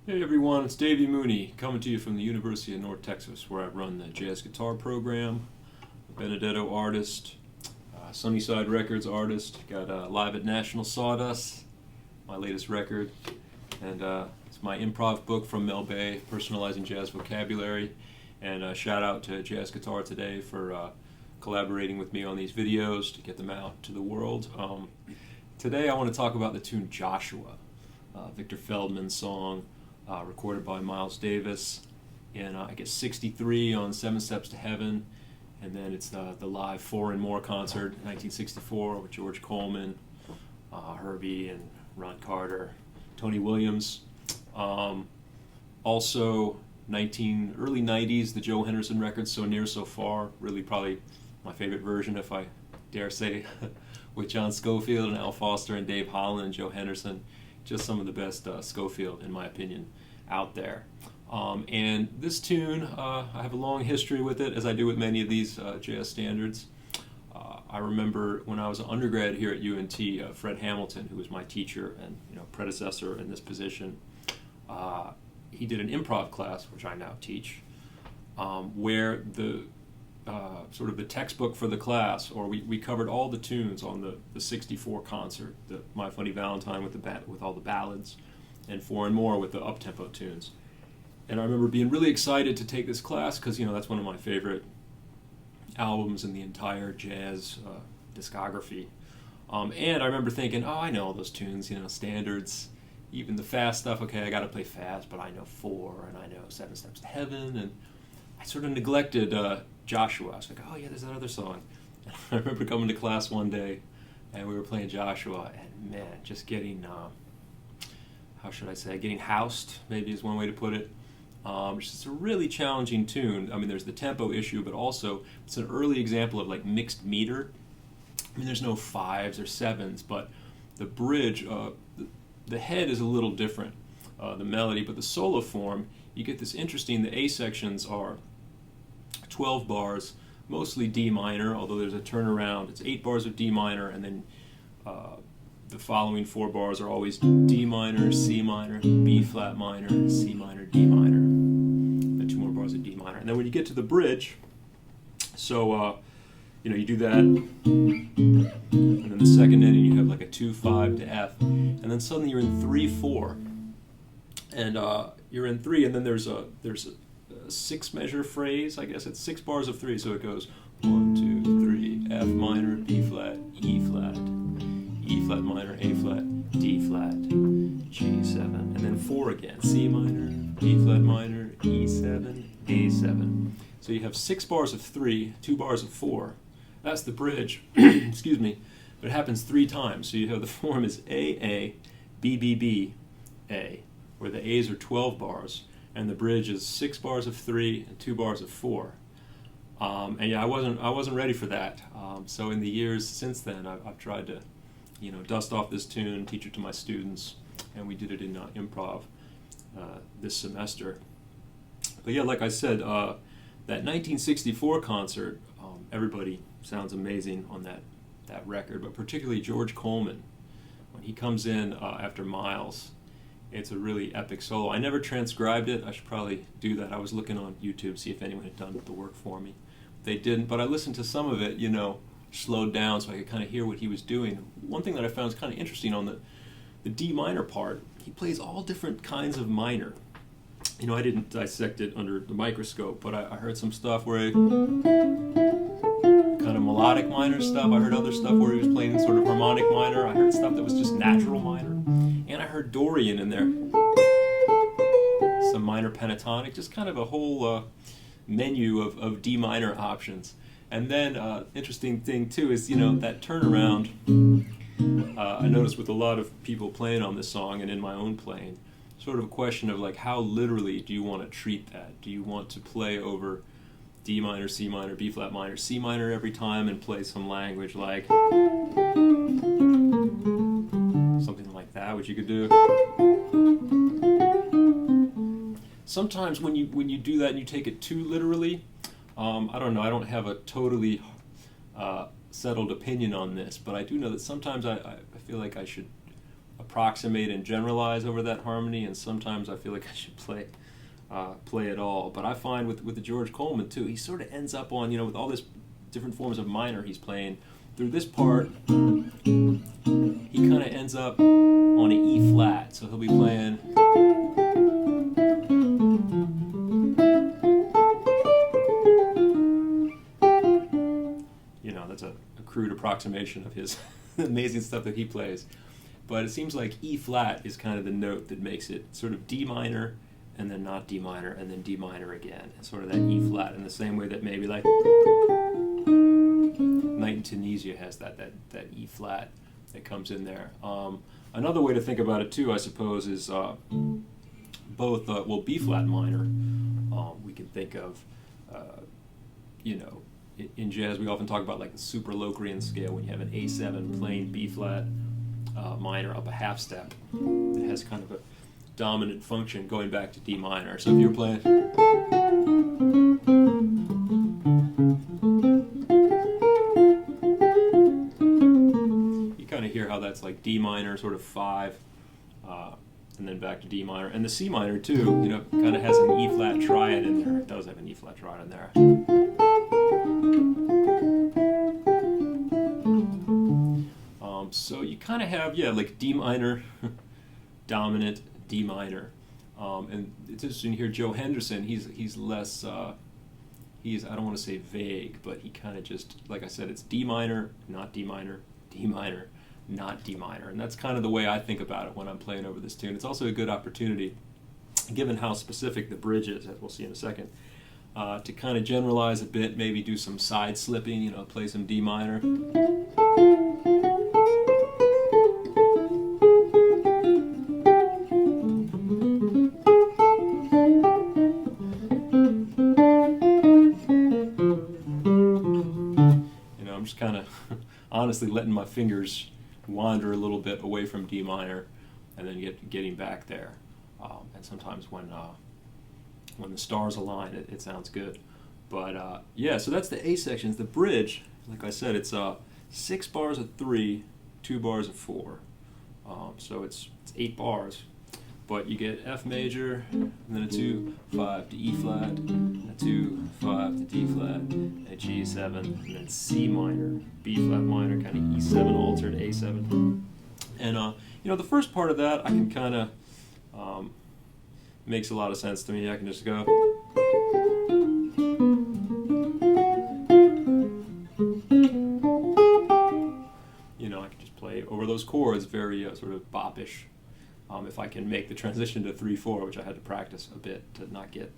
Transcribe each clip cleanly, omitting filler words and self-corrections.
Hey everyone, it's Davy Mooney coming to you from the University of North Texas, where I run the jazz guitar program, a Benedetto artist, Sunnyside Records artist, got Live at National Sawdust, my latest record, and it's my improv book from Mel Bay, Personalizing Jazz Vocabulary, and shout out to Jazz Guitar Today for collaborating with me on these videos to get them out to the world. Today I want to talk about the tune Joshua, Victor Feldman's song, recorded by Miles Davis in, I guess, 63 on Seven Steps to Heaven, and then it's the live Four and More concert in 1964 with George Coleman, Herbie and Ron Carter, Tony Williams. Also, early 90s, the Joe Henderson record, So Near, So Far, really probably my favorite version, if I dare say, with John Scofield and Al Foster and Dave Holland and Joe Henderson. Just some of the best Scofield, in my opinion, out there. And this tune, I have a long history with it, as I do with many of these jazz standards. I remember when I was an undergrad here at UNT, Fred Hamilton, who was my teacher and predecessor in this position, he did an improv class, which I now teach, where the sort of the textbook for the class, or we covered all the tunes on the 64 concert, the My Funny Valentine with all the ballads, and Four and More with the up-tempo tunes. And I remember being really excited to take this class because that's one of my favorite albums in the entire jazz discography. And I remember thinking, oh, I know all those tunes, standards, even the fast stuff. Okay, I got to play fast, but I know Four and I know Seven Steps to Heaven, and I sort of neglected Joshua. I was like, oh yeah, there's that other song. And I remember coming to class one day, and we were playing Joshua, and man, just getting, how should I say, getting housed, maybe is one way to put it. It's just a really challenging tune. I mean, there's the tempo issue, but also it's an early example of like mixed meter. I mean, there's no fives or sevens, but the bridge, the head is a little different, the melody, but the solo form, you get this interesting, the A sections are 12 bars, mostly D minor, although there's a turnaround. It's 8 bars of D minor, and then the following 4 bars are always D minor, C minor, B flat minor, C minor, D minor, then 2 more bars of D minor. And then when you get to the bridge, so you do that, and then the second ending you have like a 2-5 to F, and then suddenly you're in 3-4, and you're in 3, and then there's a 6 measure phrase. I guess it's 6 bars of 3, so it goes 1, 2, 3, F minor, B flat, E flat, E flat minor, A flat, D flat, G7, and then 4 again, C minor, B flat minor, E7, A7. So you have 6 bars of 3, 2 bars of 4. That's the bridge, excuse me, but it happens 3 times. So you have the form is A, B, B, B, A, where the A's are 12 bars, and the bridge is 6 bars of 3 and 2 bars of 4. And yeah, I wasn't ready for that. So in the years since then, I've tried to, dust off this tune, teach it to my students, and we did it in improv this semester. But yeah, like I said, that 1964 concert, everybody sounds amazing on that record, but particularly George Coleman, when he comes in after Miles. It's a really epic solo. I never transcribed it. I should probably do that. I was looking on YouTube, see if anyone had done the work for me. They didn't, but I listened to some of it, slowed down so I could kind of hear what he was doing. One thing that I found is kind of interesting on the D minor part, he plays all different kinds of minor. I didn't dissect it under the microscope, but I heard some stuff where it kind of melodic minor stuff. I heard other stuff where he was playing sort of harmonic minor. I heard stuff that was just natural minor. And I heard Dorian in there. Some minor pentatonic, just kind of a whole menu of D minor options. And then, interesting thing too is, that turnaround, I noticed with a lot of people playing on this song and in my own playing, sort of a question of like, how literally do you want to treat that? Do you want to play over D minor, C minor, B flat minor, C minor every time and play some language like something like that, which you could do. Sometimes when you do that and you take it too literally, I don't know, I don't have a totally settled opinion on this, but I do know that sometimes I feel like I should approximate and generalize over that harmony, and sometimes I feel like I should play it all. But I find with the George Coleman too, he sort of ends up on, with all this different forms of minor he's playing through this part, he kind of ends up on an E flat, so he'll be playing that's a crude approximation of his amazing stuff that he plays. But it seems like E flat is kind of the note that makes it sort of D minor, and then not D minor, and then D minor again. It's sort of that E flat in the same way that maybe like Night in Tunisia has that E flat that comes in there. Another way to think about it too, I suppose, is both, B flat minor. We can think of, in jazz we often talk about like the super Locrian scale, when you have an A7 playing B flat minor up a half step. It has kind of a dominant function going back to D minor. So if you're playing, you kind of hear how that's like D minor, sort of 5, and then back to D minor. And the C minor too, kind of has an E flat triad in there. It does have an E flat triad in there. So you kind of have, like D minor, dominant, D minor. And it's interesting to hear Joe Henderson, he's less, I don't want to say vague, but he kind of just, like I said, it's D minor, not D minor, D minor, not D minor. And that's kind of the way I think about it when I'm playing over this tune. It's also a good opportunity, given how specific the bridge is, as we'll see in a second, to kind of generalize a bit, maybe do some side slipping, play some D minor. Kind of honestly letting my fingers wander a little bit away from D minor, and then getting back there. And sometimes when the stars align, it sounds good. But so that's the A sections. The bridge, like I said, it's 6 bars of 3, 2 bars of 4. So it's 8 bars. But you get F major, and then a 2, 5 to E flat, a 2, 5 to D flat, a G7, and then C minor, B flat minor, kind of E7 altered A7. And the first part of that I can kind of makes a lot of sense to me. I can just go. I can just play over those chords, very sort of bop-ish. If I can make the transition to 3/4, which I had to practice a bit to not get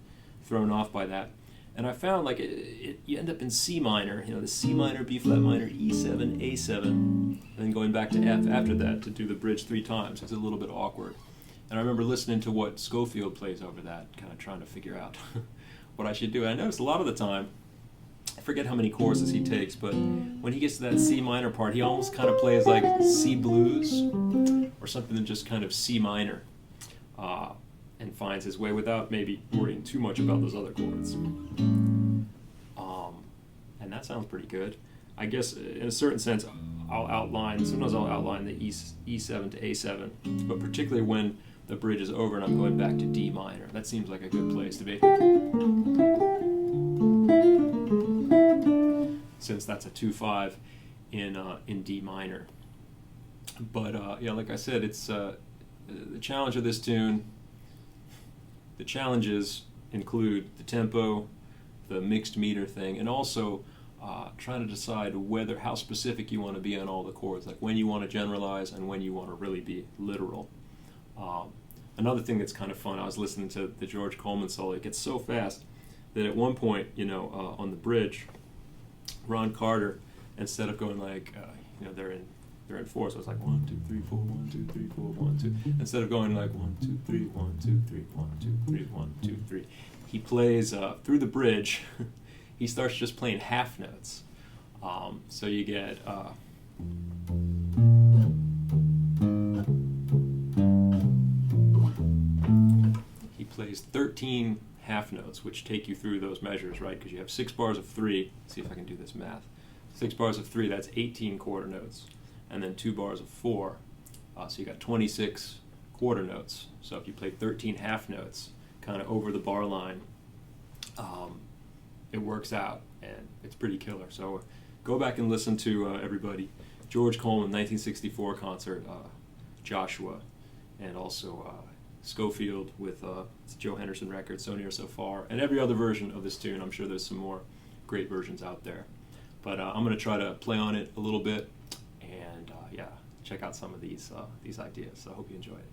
thrown off by that. And I found like you end up in C minor, the C minor, B flat minor, E7, A7, and then going back to F after that to do the bridge 3 times. It's a little bit awkward. And I remember listening to what Schofield plays over that, kind of trying to figure out what I should do. And I noticed a lot of the time, I forget how many courses he takes, but when he gets to that C minor part, he almost kind of plays like C blues or something than just kind of C minor, and finds his way without maybe worrying too much about those other chords. And that sounds pretty good. I guess in a certain sense, sometimes I'll outline the E7 to A7, but particularly when the bridge is over and I'm going back to D minor. That seems like a good place to be, since that's a 2/5 in D minor. But like I said, it's the challenge of this tune. The challenges include the tempo, the mixed meter thing, and also trying to decide how specific you want to be on all the chords, like when you want to generalize and when you want to really be literal. Another thing that's kind of fun, I was listening to the George Coleman solo. It gets so fast that at one point, on the bridge, Ron Carter, instead of going like, they're in 4, so it's like 1, 2, 3, 4, 1, 2, 3, 4, 1, 2. Instead of going like 1, 2, 3, 1, 2, 3, 1, 2, 3, 1, 2, 3, he plays through the bridge. He starts just playing half notes. So you get. He plays 13 half notes, which take you through those measures, right? Because you have 6 bars of 3. Let's see if I can do this math. 6 bars of 3, that's 18 quarter notes. And then 2 bars of 4, So you got 26 quarter notes. So if you play 13 half notes, kind of over the bar line, it works out, and it's pretty killer. So go back and listen to everybody. George Coleman, 1964 concert, Joshua, and also Schofield with Joe Henderson record, So Near So Far, and every other version of this tune. I'm sure there's some more great versions out there. But I'm going to try to play on it a little bit, and yeah, check out some of these ideas. So I hope you enjoy it.